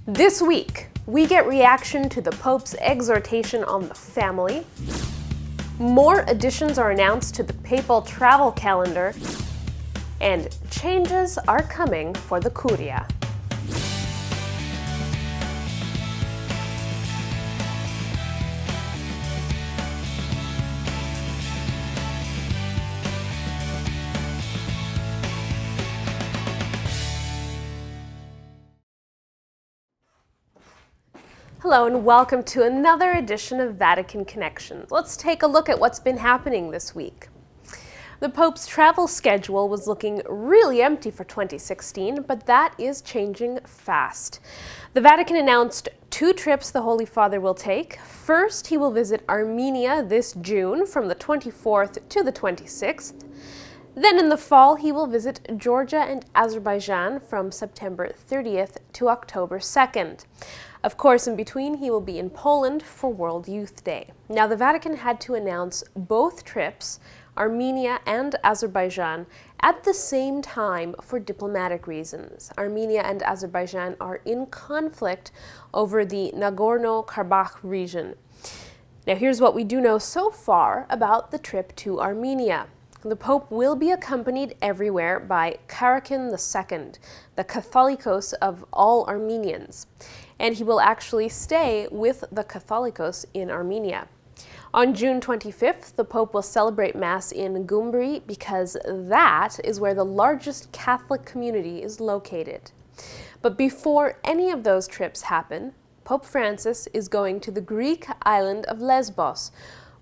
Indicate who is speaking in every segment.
Speaker 1: This week, we get reaction to the Pope's exhortation on the family. More additions are announced to the papal travel calendar, and changes are coming for the Curia. Hello and welcome to another edition of Vatican Connection. Let's take a look at what's been happening this week. The Pope's travel schedule was looking really empty for 2016, but that is changing fast. The Vatican announced 2 trips the Holy Father will take. First, he will visit Armenia this June from the 24th to the 26th. Then in the fall, he will visit Georgia and Azerbaijan from September 30th to October 2nd. Of course, in between, he will be in Poland for World Youth Day. Now, the Vatican had to announce both trips, Armenia and Azerbaijan, at the same time for diplomatic reasons. Armenia and Azerbaijan are in conflict over the Nagorno-Karabakh region. Now, here's what we do know so far about the trip to Armenia. The Pope will be accompanied everywhere by Karakin II, the Catholicos of all Armenians, and he will actually stay with the Catholicos in Armenia. On June 25th, the Pope will celebrate Mass in Gyumri because that is where the largest Catholic community is located. But before any of those trips happen, Pope Francis is going to the Greek island of Lesbos,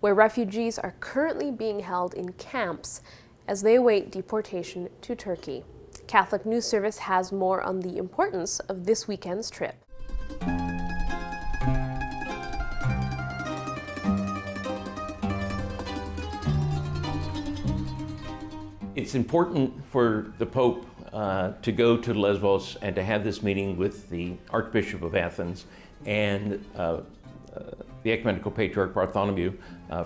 Speaker 1: where refugees are currently being held in camps as they await deportation to Turkey. Catholic News Service has more on the importance of this weekend's trip.
Speaker 2: It's important for the Pope to go to Lesbos and to have this meeting with the Archbishop of Athens and the Ecumenical Patriarch Bartholomew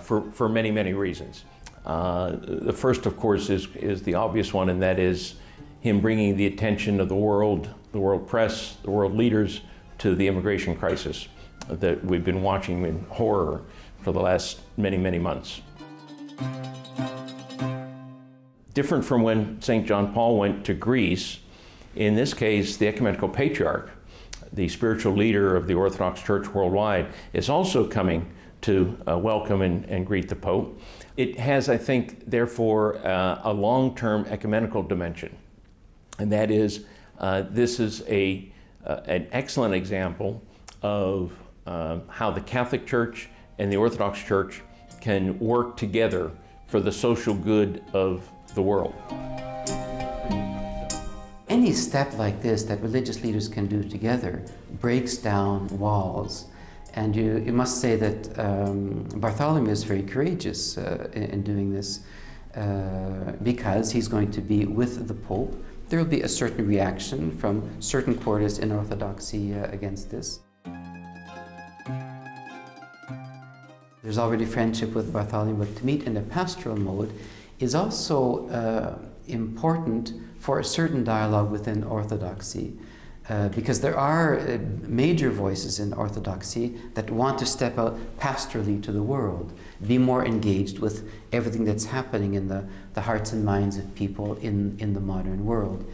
Speaker 2: for many, many reasons. The first, of course, is the obvious one, and that is him bringing the attention of the world press, the world leaders to the immigration crisis that we've been watching in horror for the last many, many months. Different from when St. John Paul went to Greece, in this case, the Ecumenical Patriarch, the spiritual leader of the Orthodox Church worldwide, is also coming to welcome and greet the Pope. It has, I think, therefore, a long-term ecumenical dimension. And that is, this is an excellent example of how the Catholic Church and the Orthodox Church can work together for the social good of the world.
Speaker 3: Any step like this that religious leaders can do together breaks down walls. And you must say that Bartholomew is very courageous in doing this because he's going to be with the Pope. There will be a certain reaction from certain quarters in Orthodoxy against this. There's already friendship with Bartholomew, but to meet in a pastoral mode is also important for a certain dialogue within Orthodoxy, because there are major voices in Orthodoxy that want to step out pastorally to the world, be more engaged with everything that's happening in the hearts and minds of people in the modern world.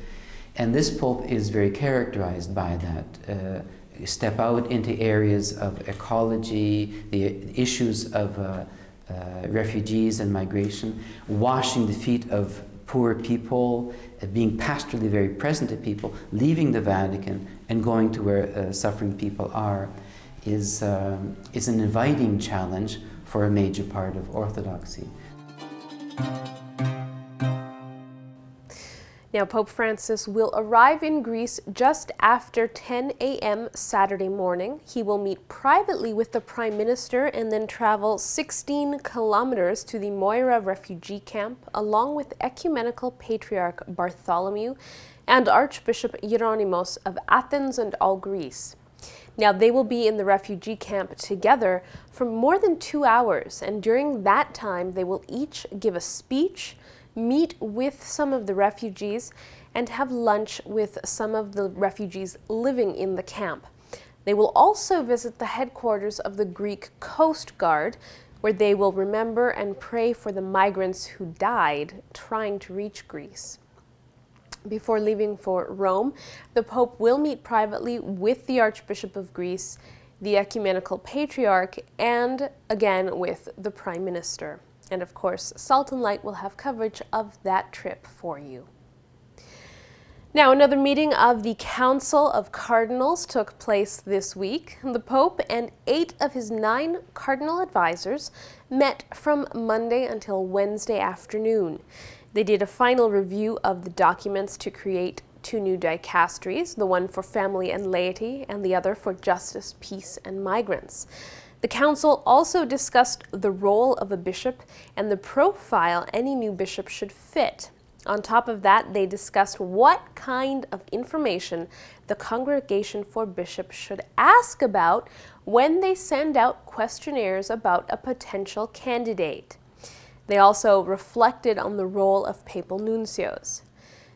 Speaker 3: And this Pope is very characterized by that. Step out into areas of ecology, the issues of refugees and migration, washing the feet of poor people, being pastorally very present to people, leaving the Vatican and going to where suffering people are, is an inviting challenge for a major part of Orthodoxy.
Speaker 1: Now, Pope Francis will arrive in Greece just after 10 a.m. Saturday morning. He will meet privately with the Prime Minister and then travel 16 kilometers to the Moira refugee camp, along with Ecumenical Patriarch Bartholomew and Archbishop Hieronymus of Athens and all Greece. Now, they will be in the refugee camp together for more than 2 hours, and during that time, they will each give a speech, meet with some of the refugees, and have lunch with some of the refugees living in the camp. They will also visit the headquarters of the Greek Coast Guard, where they will remember and pray for the migrants who died trying to reach Greece. Before leaving for Rome, the Pope will meet privately with the Archbishop of Greece, the Ecumenical Patriarch, and again with the Prime Minister. And of course, Salt and Light will have coverage of that trip for you. Now, another meeting of the Council of Cardinals took place this week. The Pope and 8 of his 9 cardinal advisors met from Monday until Wednesday afternoon. They did a final review of the documents to create 2 new dicasteries, the one for family and laity and the other for justice, peace, and migrants. The council also discussed the role of a bishop and the profile any new bishop should fit. On top of that, they discussed what kind of information the Congregation for Bishops should ask about when they send out questionnaires about a potential candidate. They also reflected on the role of papal nuncios.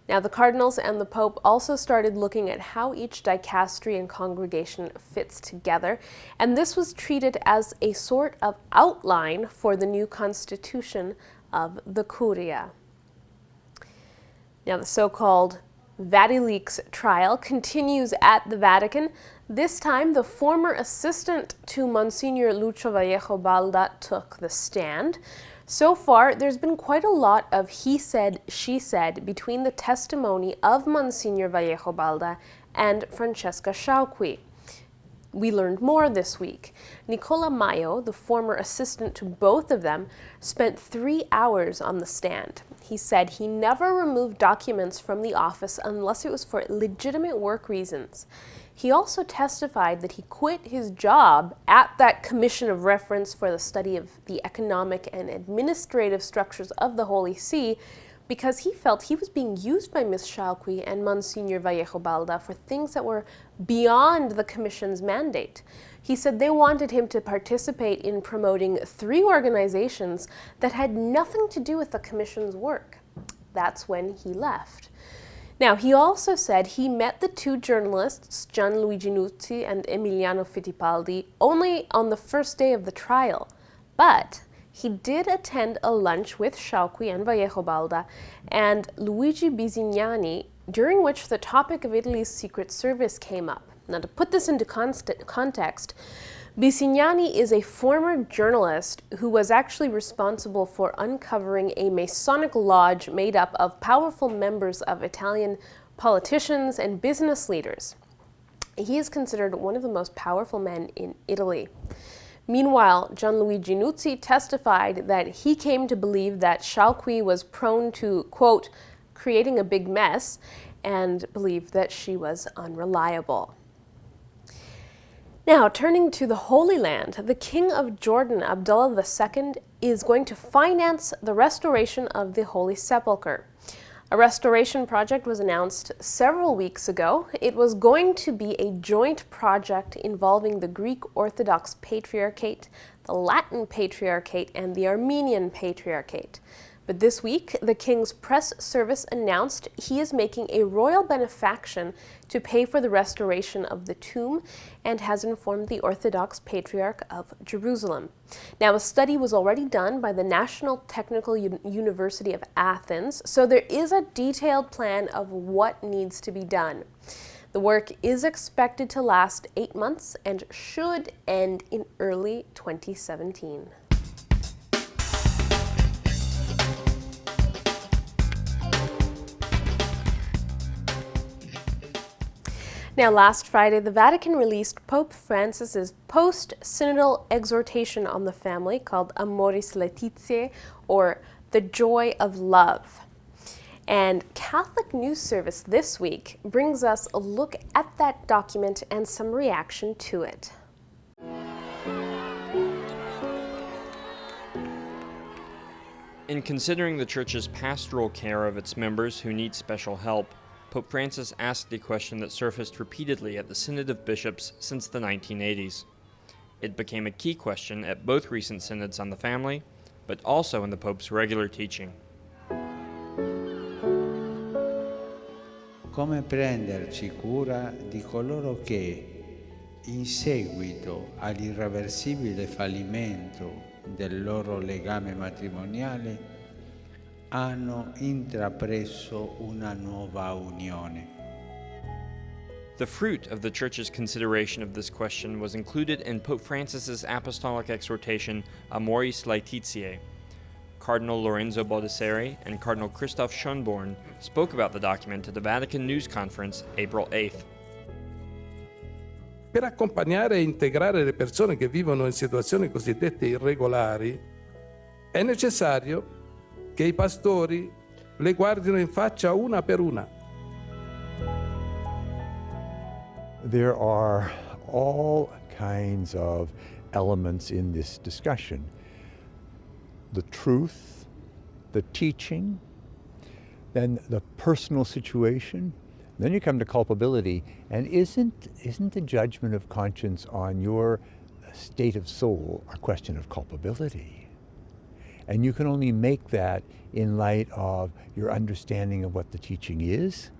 Speaker 1: Now, the cardinals and the Pope also started looking at how each dicastery and congregation fits together, and this was treated as a sort of outline for the new constitution of the Curia. Now, the so-called VatiLeaks trial continues at the Vatican. This time, the former assistant to Monsignor Lucio Vallejo Balda took the stand. So far, there's been quite a lot of he said, she said between the testimony of Monsignor Vallejo Balda and Francesca Sciauqui. We learned more this week. Nicola Maio, the former assistant to both of them, spent 3 hours on the stand. He said he never removed documents from the office unless it was for legitimate work reasons. He also testified that he quit his job at that Commission of Reference for the study of the economic and administrative structures of the Holy See because he felt he was being used by Ms. Sciauqui and Monsignor Vallejo Balda for things that were beyond the Commission's mandate. He said they wanted him to participate in promoting 3 organizations that had nothing to do with the Commission's work. That's when he left. Now, he also said he met the 2 journalists, Gianluigi Nuzzi and Emiliano Fittipaldi, only on the first day of the trial. But he did attend a lunch with Sciauqui and Vallejo Balda and Luigi Bisignani, during which the topic of Italy's Secret Service came up. Now, to put this into context, Bisignani is a former journalist who was actually responsible for uncovering a Masonic lodge made up of powerful members of Italian politicians and business leaders. He is considered one of the most powerful men in Italy. Meanwhile, Gianluigi Nuzzi testified that he came to believe that Sciauqui was prone to, quote, creating a big mess, and believed that she was unreliable. Now, turning to the Holy Land, the King of Jordan, Abdullah II, is going to finance the restoration of the Holy Sepulchre. A restoration project was announced several weeks ago. It was going to be a joint project involving the Greek Orthodox Patriarchate, the Latin Patriarchate, and the Armenian Patriarchate. But this week, the King's press service announced he is making a royal benefaction to pay for the restoration of the tomb and has informed the Orthodox Patriarch of Jerusalem. Now, a study was already done by the National Technical University of Athens, so there is a detailed plan of what needs to be done. The work is expected to last 8 months and should end in early 2017. Now, last Friday, the Vatican released Pope Francis's post-synodal exhortation on the family called Amoris Laetitia, or The Joy of Love. And Catholic News Service this week brings us a look at that document and some reaction to it.
Speaker 4: In considering the Church's pastoral care of its members who need special help, Pope Francis asked a question that surfaced repeatedly at the Synod of Bishops since the 1980s. It became a key question at both recent synods on the family, but also in the Pope's regular teaching.
Speaker 5: Come prenderci cura di coloro che, in seguito all'irreversibile fallimento del loro legame matrimoniale, hanno intrapreso una nuova unione.
Speaker 4: The fruit of the Church's consideration of this question was included in Pope Francis's apostolic exhortation Amoris Laetitiae. Cardinal Lorenzo Baldisseri and Cardinal Christoph Schönborn spoke about the document at the Vatican News Conference April 8th.
Speaker 6: Per accompagnare e integrare le persone che vivono in situazioni cosiddette irregolari, è necessario che i pastori le guardino in faccia una per una.
Speaker 7: There are all kinds of elements in this discussion. The truth, the teaching, then the personal situation, then you come to culpability. And isn't the judgment of conscience on your state of soul a question of culpability? And you can only make that in light of your understanding of what the teaching is,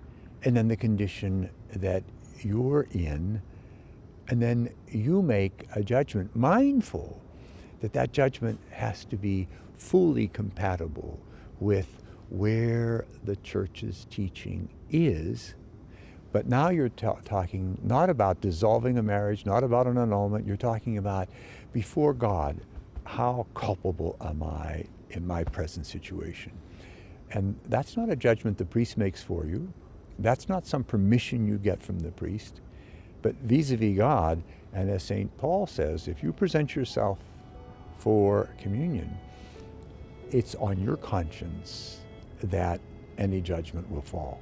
Speaker 7: and then the condition that you're in, and then you make a judgment, mindful that that judgment has to be fully compatible with where the Church's teaching is. But now you're talking not about dissolving a marriage, not about an annulment, you're talking about before God, how culpable am I in my present situation? And that's not a judgment the priest makes for you. That's not some permission you get from the priest, but vis-a-vis God. And as St. Paul says, if you present yourself for communion, it's on your conscience that any judgment will fall.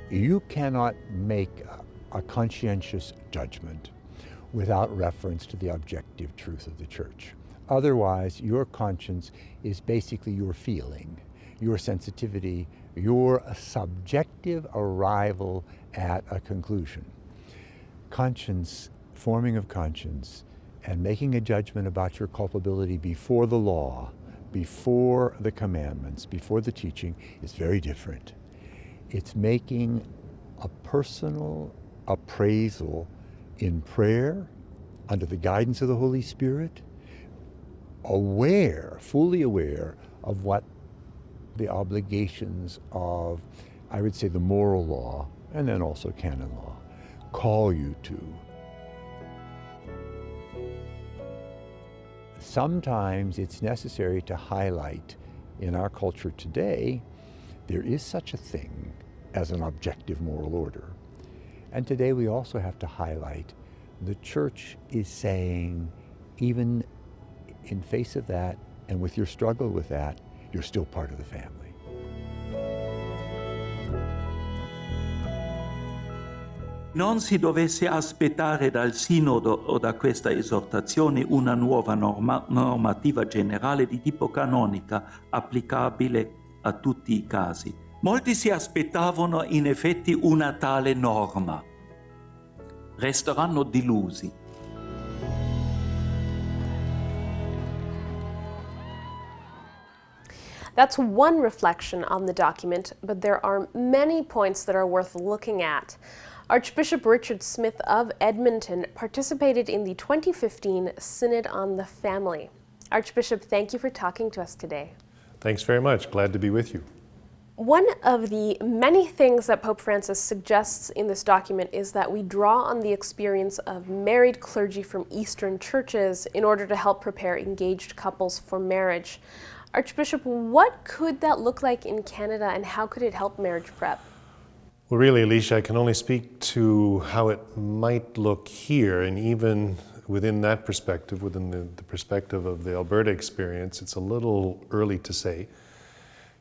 Speaker 7: You cannot make a conscientious judgment without reference to the objective truth of the Church. Otherwise, your conscience is basically your feeling, your sensitivity, your subjective arrival at a conclusion. Conscience, forming of conscience, and making a judgment about your culpability before the law, before the commandments, before the teaching is very different. It's making a personal appraisal in prayer, under the guidance of the Holy Spirit, aware, fully aware of what the obligations of, I would say, the moral law, and then also canon law, call you to. Sometimes it's necessary to highlight in our culture today, there is such a thing as an objective moral order. And today we also have to highlight the Church is saying, even in face of that, and with your struggle with that, you're still part of the family.
Speaker 8: Non si dovesse aspettare dal Sinodo o da questa esortazione una nuova normativa generale di tipo canonica applicabile a tutti i casi. Molti si aspettavano in effetti una tale norma. Resteranno delusi.
Speaker 1: That's one reflection on the document, but there are many points that are worth looking at. Archbishop Richard Smith of Edmonton participated in the 2015 Synod on the Family. Archbishop, thank you for talking to us today.
Speaker 9: Thanks very much. Glad to be with you.
Speaker 1: One of the many things that Pope Francis suggests in this document is that we draw on the experience of married clergy from Eastern churches in order to help prepare engaged couples for marriage. Archbishop, what could that look like in Canada, and how could it help marriage prep?
Speaker 9: Well, really, Alicia, I can only speak to how it might look here, and even within that perspective, within the perspective of the Alberta experience, it's a little early to say.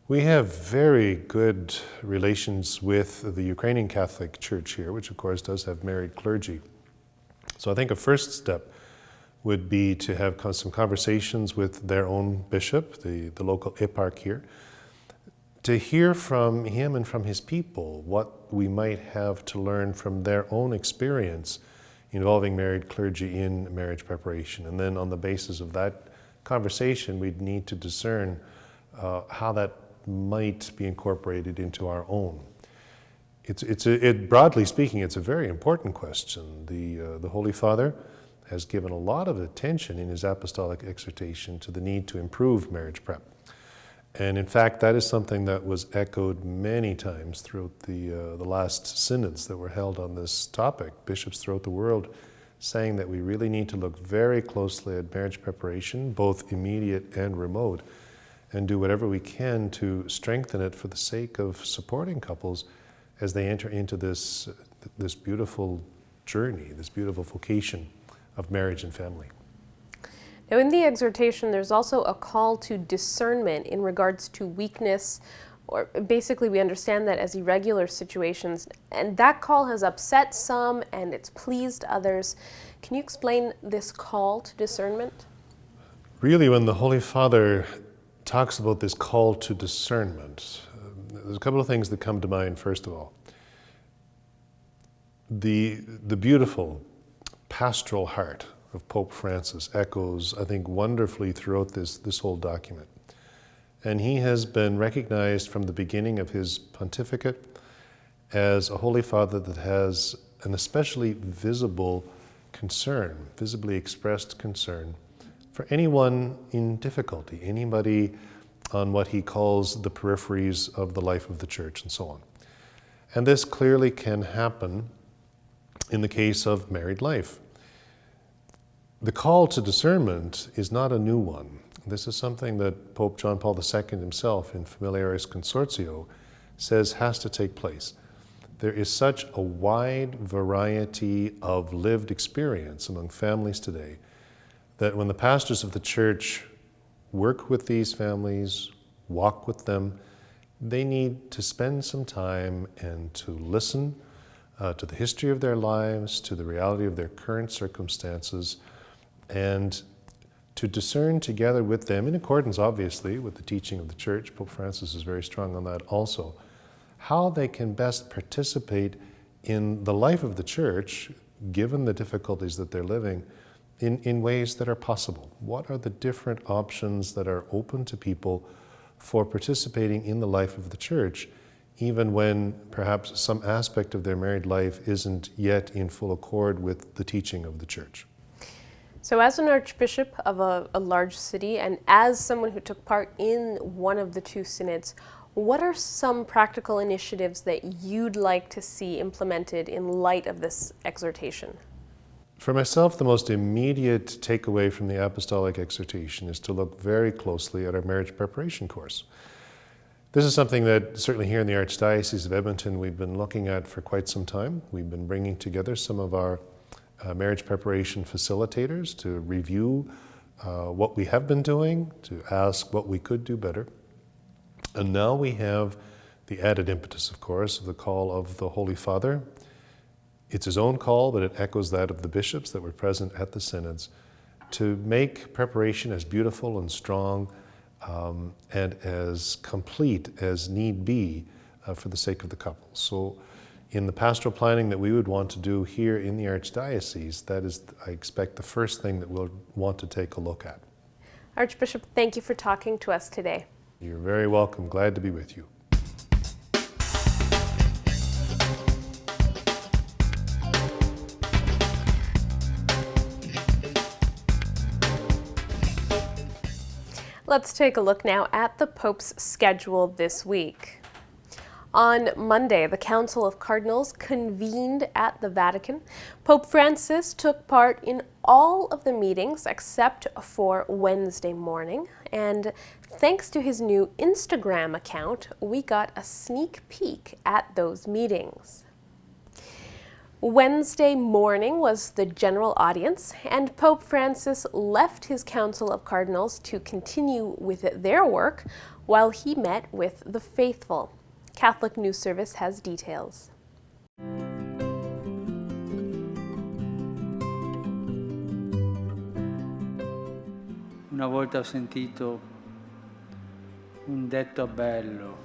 Speaker 9: We have very good relations with the Ukrainian Catholic Church here, which of course does have married clergy. So I think a first step would be to have some conversations with their own bishop, the local eparch here, to hear from him and from his people what we might have to learn from their own experience involving married clergy in marriage preparation. And then on the basis of that conversation, we'd need to discern how that might be incorporated into our own. Broadly speaking, it's a very important question. The Holy Father has given a lot of attention in his apostolic exhortation to the need to improve marriage prep. And in fact, that is something that was echoed many times throughout the last synods that were held on this topic. Bishops throughout the world saying that we really need to look very closely at marriage preparation, both immediate and remote, and do whatever we can to strengthen it for the sake of supporting couples as they enter into this beautiful journey, this beautiful vocation of marriage and family.
Speaker 1: Now, in the exhortation, there's also a call to discernment in regards to weakness, or basically we understand that as irregular situations, and that call has upset some and it's pleased others. Can you explain this call to discernment?
Speaker 9: Really, when the Holy Father talks about this call to discernment, there's a couple of things that come to mind. First of all, the beautiful pastoral heart of Pope Francis echoes, I think, wonderfully throughout this whole document. And he has been recognized from the beginning of his pontificate as a Holy Father that has an especially visible concern, visibly expressed concern for anyone in difficulty, anybody on what he calls the peripheries of the life of the Church and so on. And this clearly can happen in the case of married life. The call to discernment is not a new one. This is something that Pope John Paul II himself in Familiaris Consortio says has to take place. There is such a wide variety of lived experience among families today that when the pastors of the Church work with these families, walk with them, they need to spend some time and to listen to the history of their lives, to the reality of their current circumstances, and to discern together with them, in accordance obviously with the teaching of the Church, Pope Francis is very strong on that also, how they can best participate in the life of the Church, given the difficulties that they're living, in ways that are possible. What are the different options that are open to people for participating in the life of the Church, even when perhaps some aspect of their married life isn't yet in full accord with the teaching of the Church?
Speaker 1: So as an archbishop of a large city, and as someone who took part in one of the two synods, what are some practical initiatives that you'd like to see implemented in light of this exhortation?
Speaker 9: For myself, the most immediate takeaway from the apostolic exhortation is to look very closely at our marriage preparation course. This is something that certainly here in the Archdiocese of Edmonton we've been looking at for quite some time. We've been bringing together some of our marriage preparation facilitators to review what we have been doing, to ask what we could do better. And now we have the added impetus, of course, of the call of the Holy Father. It's his own call, but it echoes that of the bishops that were present at the synods to make preparation as beautiful and strong and as complete as need be for the sake of the couple. So in the pastoral planning that we would want to do here in the Archdiocese, that is, I expect, the first thing that we'll want to take a look at.
Speaker 1: Archbishop, thank you for talking to us today.
Speaker 9: You're very welcome. Glad to be with you.
Speaker 1: Let's take a look now at the Pope's schedule this week. On Monday, the Council of Cardinals convened at the Vatican. Pope Francis took part in all of the meetings except for Wednesday morning, and thanks to his new Instagram account, we got a sneak peek at those meetings. Wednesday morning was the general audience, and Pope Francis left his Council of Cardinals to continue with their work while he met with the faithful. Catholic News Service has details.
Speaker 5: Una volta ho sentito un detto bello: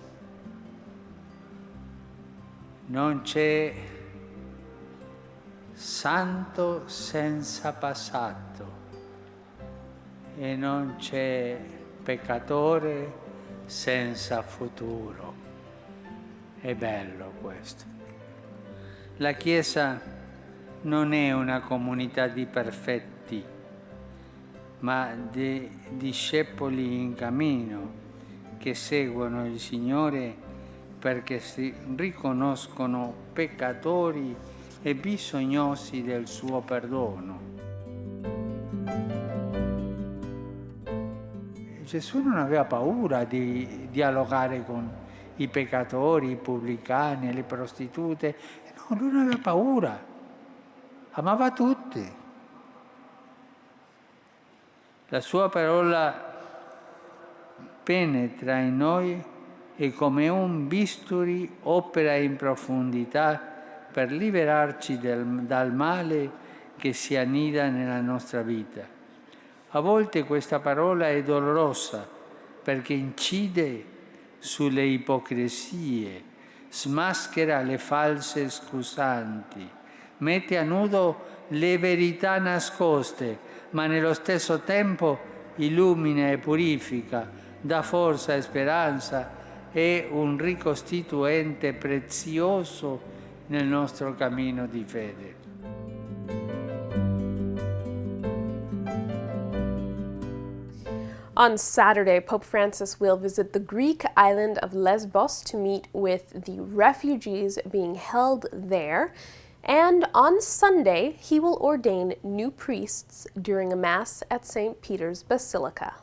Speaker 5: non c'è santo senza passato e non c'è peccatore senza futuro. È bello questo. La Chiesa non è una comunità di perfetti, ma di discepoli in cammino che seguono il Signore perché si riconoscono peccatori e bisognosi del suo perdono. Gesù non aveva paura di dialogare con i peccatori, i pubblicani, le prostitute. No, lui non aveva paura, amava tutti. La sua parola penetra in noi e come un bisturi opera in profondità per liberarci dal male che si annida nella nostra vita. A volte questa parola è dolorosa perché incide sulle ipocrisie, smaschera le false scusanti, mette a nudo le verità nascoste, ma nello stesso tempo illumina e purifica, dà forza e speranza, è un ricostituente prezioso nel nostro cammino di fede.
Speaker 1: On Saturday, Pope Francis will visit the Greek island of Lesbos to meet with the refugees being held there. And on Sunday, he will ordain new priests during a Mass at St. Peter's Basilica.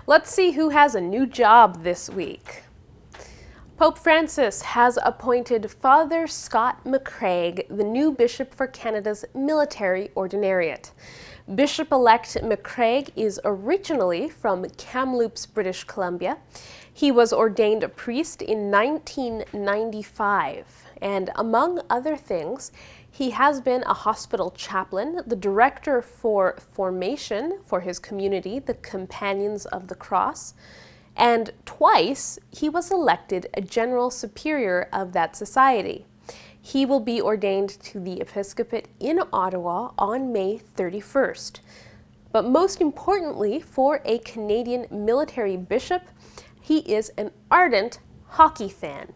Speaker 1: Let's see who has a new job this week. Pope Francis has appointed Father Scott McCraig the new bishop for Canada's military ordinariate. Bishop-elect McCraig is originally from Kamloops, British Columbia. He was ordained a priest in 1995, and among other things, he has been a hospital chaplain, the director for formation for his community, the Companions of the Cross, and twice he was elected a general superior of that society. He will be ordained to the episcopate in Ottawa on May 31st. But most importantly, for a Canadian military bishop, he is an ardent hockey fan.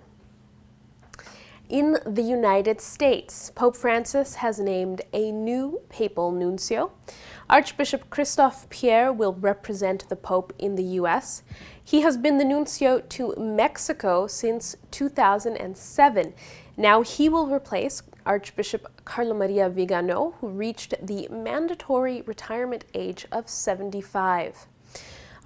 Speaker 1: In the United States, Pope Francis has named a new papal nuncio. Archbishop Christophe Pierre will represent the Pope in the U.S. He has been the nuncio to Mexico since 2007. Now he will replace Archbishop Carlo Maria Vigano, who reached the mandatory retirement age of 75.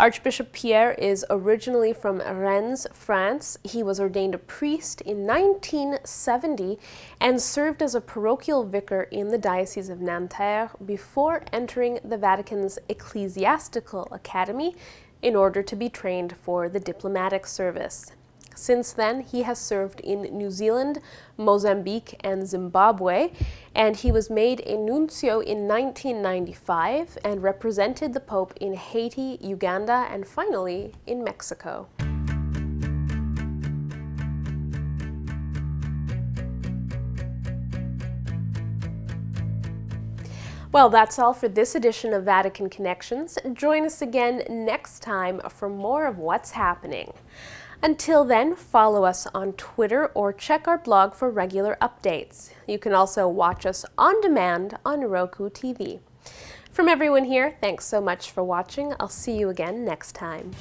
Speaker 1: Archbishop Pierre is originally from Rennes, France. He was ordained a priest in 1970 and served as a parochial vicar in the Diocese of Nanterre before entering the Vatican's Ecclesiastical Academy in order to be trained for the diplomatic service. Since then, he has served in New Zealand, Mozambique, and Zimbabwe, and he was made a nuncio in 1995 and represented the Pope in Haiti, Uganda, and finally in Mexico. Well, that's all for this edition of Vatican Connections. Join us again next time for more of what's happening. Until then, follow us on Twitter or check our blog for regular updates. You can also watch us on demand on Roku TV. From everyone here, thanks so much for watching. I'll see you again next time.